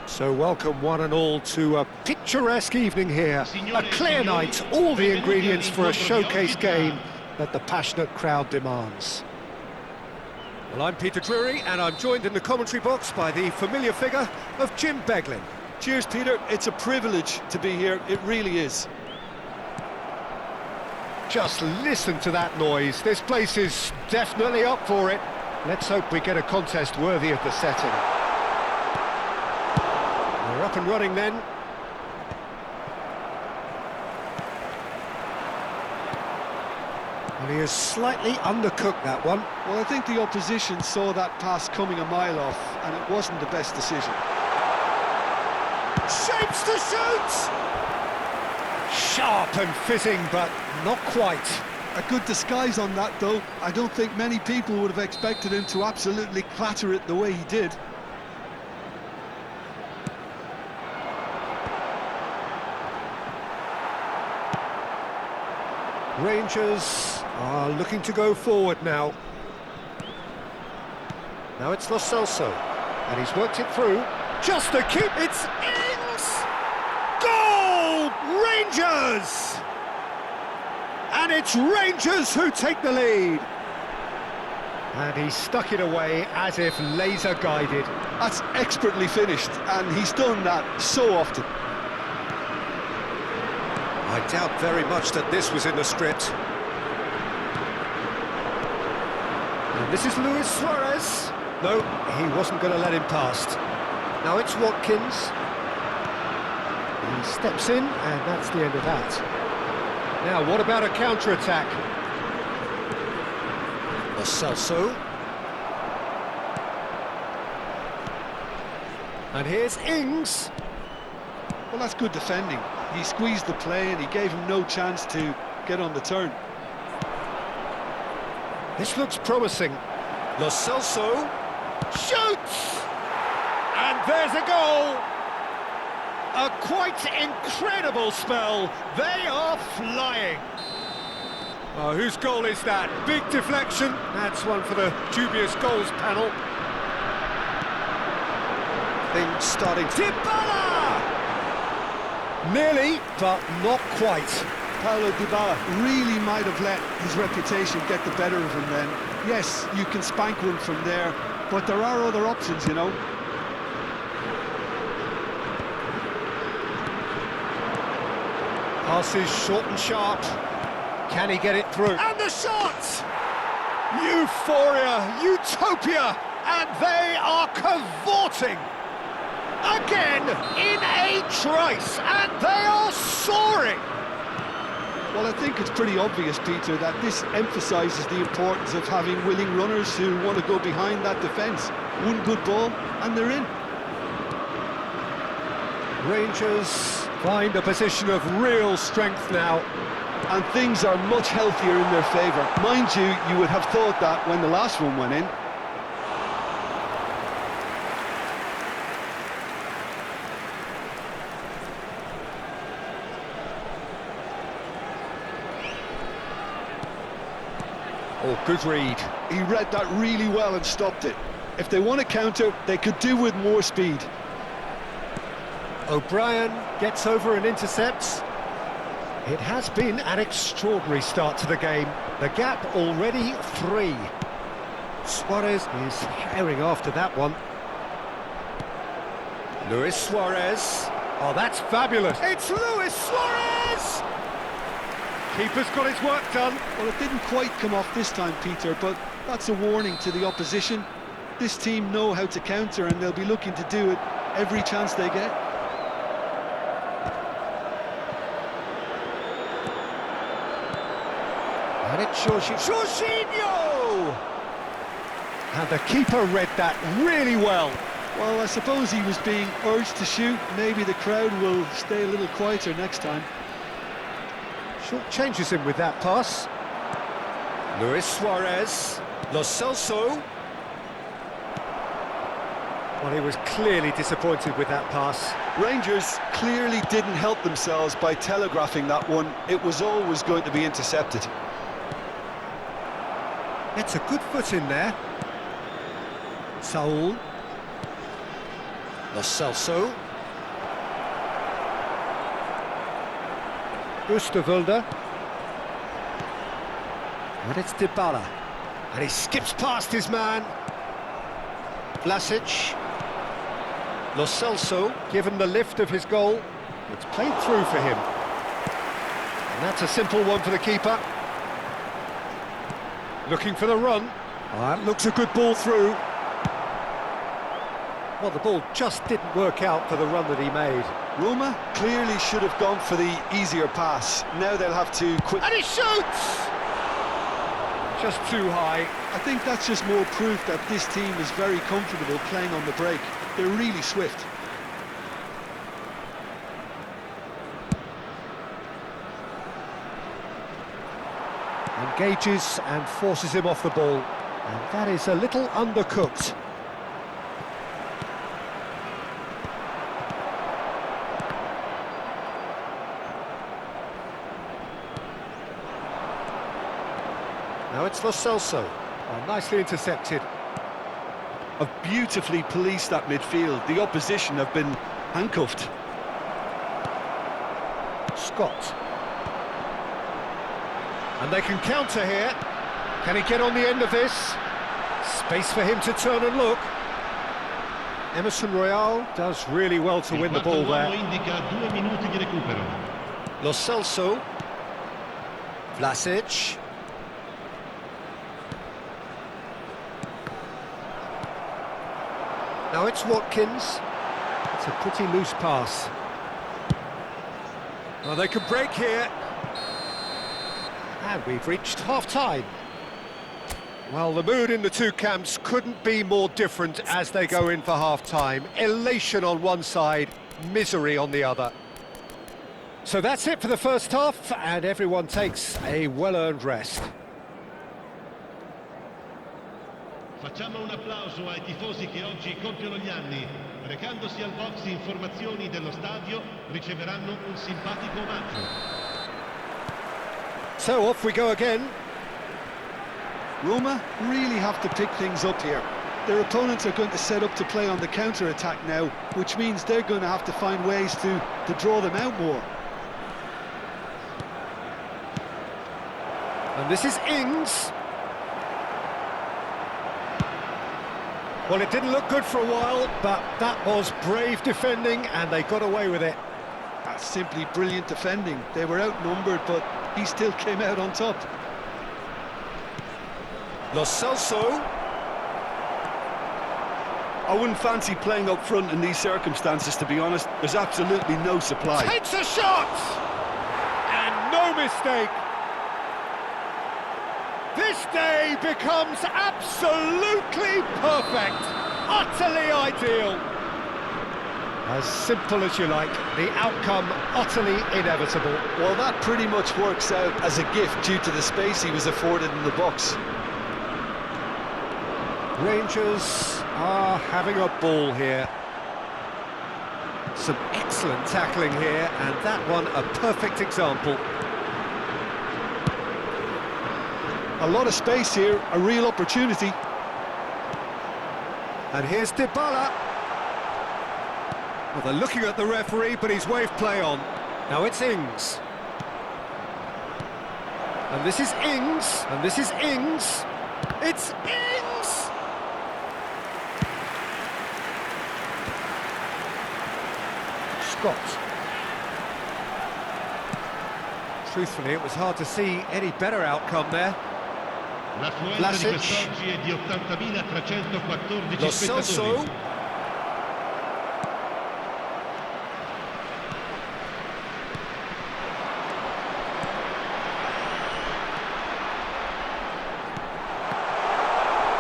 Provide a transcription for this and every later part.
So welcome one and all to a picturesque evening here. A clear night, all the ingredients for a showcase game that the passionate crowd demands. Well, I'm Peter Drury, and I'm joined in the commentary box by the familiar figure of Jim Beglin. Cheers, Peter. It's a privilege to be here. It really is. Just listen to that noise. This place is definitely up for it. Let's hope we get a contest worthy of the setting. We're up and running then. And he has slightly undercooked that one. Well, I think the opposition saw that pass coming a mile off, and it wasn't the best decision. Shapes to shoot! Sharp and fitting, but not quite. A good disguise on that, though. I don't think many people would have expected him to absolutely clatter it the way he did. Rangers are looking to go forward now. Now it's Lo Celso, and he's worked it through. Just to keep, it's Ings! Goal! Rangers! And it's Rangers who take the lead. And he stuck it away as if laser guided. That's expertly finished, and he's done that so often. I doubt very much that this was in the script. And this is Luis Suarez. No, he wasn't going to let him past. Now it's Watkins. He steps in, and that's the end of that. Now, what about a counter-attack? Lo Celso. And here's Ings. Well, that's good defending. He squeezed the play and he gave him no chance to get on the turn. This looks promising. Lo Celso shoots! And there's a goal! A quite incredible spell. They are flying. Oh, whose goal is that? Big deflection. That's one for the dubious goals panel. Things starting. Dybala! Nearly, but not quite. Paulo Dybala really might have let his reputation get the better of him then. Yes, you can spank one from there, but there are other options, you know. Pass is short and sharp. Can he get it through? And the shot! Euphoria, utopia, and they are cavorting. Again, in a trice, and they are soaring. Well, I think it's pretty obvious, Peter, that this emphasises the importance of having willing runners who want to go behind that defence. One good ball, and they're in. Rangers find a position of real strength now. And things are much healthier in their favour. Mind you, you would have thought that when the last one went in. Oh, good read. He read that really well and stopped it. If they want to counter, they could do with more speed. O'Brien gets over and intercepts. It has been an extraordinary start to the game. The gap already 3. Suarez is herring after that one. Luis Suarez. Oh, that's fabulous. It's Luis Suarez! Keeper's got his work done. Well, it didn't quite come off this time, Peter, but that's a warning to the opposition. This team know how to counter, and they'll be looking to do it every chance they get. And it's Jorginho! And the keeper read that really well. Well, I suppose he was being urged to shoot. Maybe the crowd will stay a little quieter next time. Short changes him with that pass. Luis Suarez. Lo Celso. Well, he was clearly disappointed with that pass. Rangers clearly didn't help themselves by telegraphing that one. It was always going to be intercepted. It's a good foot in there. Saul. Lo Celso. Oosterwolde. And it's Dybala. And he skips past his man. Vlasic. Lo Celso, given the lift of his goal. It's played through for him. And that's a simple one for the keeper. Looking for the run. Oh, that looks a good ball through. Well, the ball just didn't work out for the run that he made. Roma clearly should have gone for the easier pass. Now they'll have to quit. And he shoots! Just too high. I think that's just more proof that this team is very comfortable playing on the break. They're really swift. Engages and forces him off the ball. And that is a little undercooked. Now it's Lo Celso. Oh, nicely intercepted. Have beautifully policed that midfield. The opposition have been handcuffed. Scott. And they can counter here. Can he get on the end of this? Space for him to turn and look. Emerson Royal does really well to win the ball there. Lo Celso. Vlasic. Now it's Watkins. It's a pretty loose pass. Well, they can break here. And we've reached half-time. Well, the mood in the two camps couldn't be more different as they go in for half-time. Elation on one side, misery on the other. So that's it for the first half, and everyone takes a well-earned rest. Facciamo un applauso ai tifosi che oggi compiono gli anni. Recandosi al box informazioni dello stadio, riceveranno un simpatico omaggio. So off we go again. Roma really have to pick things up here. Their opponents are going to set up to play on the counter-attack now, which means they're going to have to find ways to draw them out more. And this is Ings. Well, it didn't look good for a while, but that was brave defending, and they got away with it. That's simply brilliant defending. They were outnumbered, but he still came out on top. Lo Celso. I wouldn't fancy playing up front in these circumstances, to be honest. There's absolutely no supply. Takes a shot! And no mistake. This day becomes absolutely perfect. Utterly ideal. As simple as you like, the outcome utterly inevitable. Well, that pretty much works out as a gift due to the space he was afforded in the box. Rangers are having a ball here. Some excellent tackling here, and that one a perfect example. A lot of space here, a real opportunity. And here's Dybala. Well, they're looking at the referee, but he's waved play on. Now it's Ings. And this is Ings. And this is Ings. It's Ings! Scott. Truthfully, it was hard to see any better outcome there. L'affluenza di quest'oggi è di 80.314 Lo spettatori. Celso.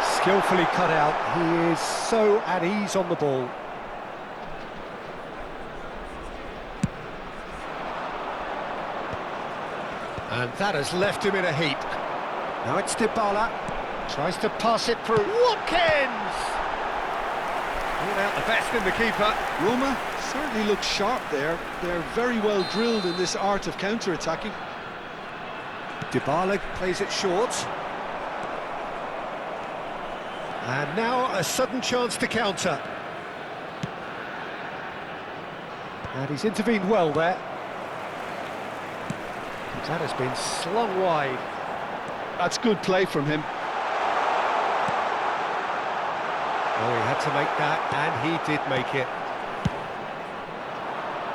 Skillfully cut out. He is so at ease on the ball. And that has left him in a heap. Now it's Dybala. Tries to pass it through. Watkins! Brought out the best in the keeper. Roma certainly looks sharp there. They're very well drilled in this art of counter-attacking. Dybala plays it short. And now a sudden chance to counter. And he's intervened well there. That has been slung wide. That's good play from him. Oh, he had to make that, and he did make it.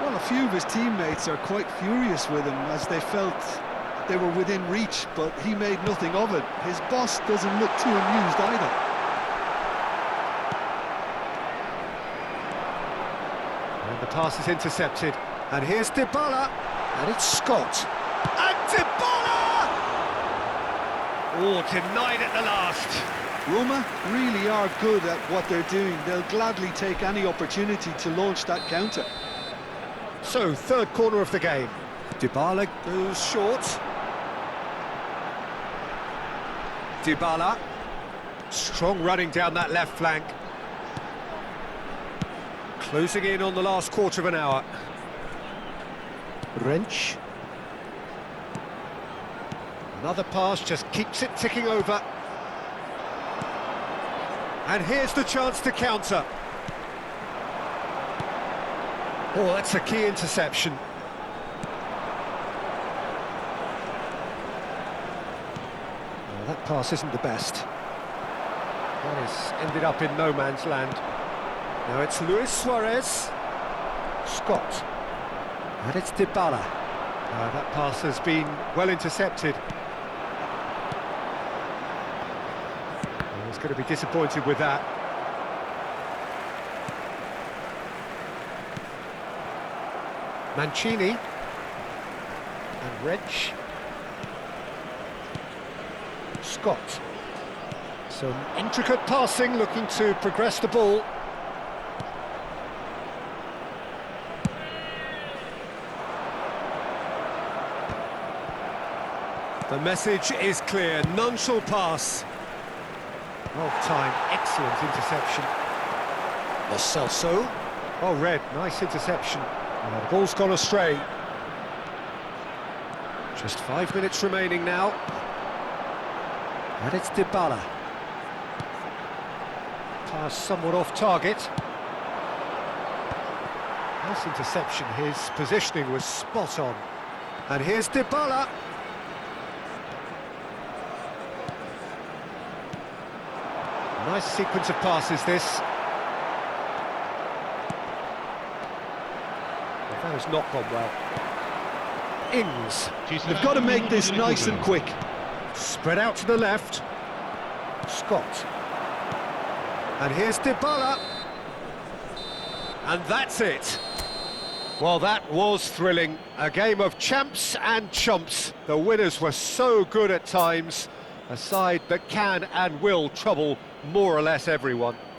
Well, a few of his teammates are quite furious with him as they felt they were within reach, but he made nothing of it. His boss doesn't look too amused either. And the pass is intercepted. And here's Dybala. And it's Scott. And Dybala! Oh, denied at the last. Roma really are good at what they're doing. They'll gladly take any opportunity to launch that counter. So, third corner of the game. Dybala goes short. Dybala. Strong running down that left flank. Closing in on the last quarter of an hour. Wrench. Another pass just keeps it ticking over. And here's the chance to counter. Oh, that's a key interception. Well, that pass isn't the best. That has ended up in no man's land. Now it's Luis Suarez. Scott. And it's Dybala. That pass has been well intercepted. He's going to be disappointed with that. Mancini. And Wrench. Scott. Some intricate passing, looking to progress the ball. The message is clear, none shall pass. Well timed, excellent interception. Lo Celso. Oh, Red, nice interception. The ball's gone astray. Just 5 minutes remaining now. And it's Dybala. Pass somewhat off target. Nice interception, his positioning was spot on. And here's Dybala. Nice sequence of passes, this. Well, that has not gone well. Ings. They've got to make this nice and quick. Spread out to the left. Scott. And here's Dybala. And that's it. Well, that was thrilling. A game of champs and chumps. The winners were so good at times. A side that can and will trouble more or less everyone.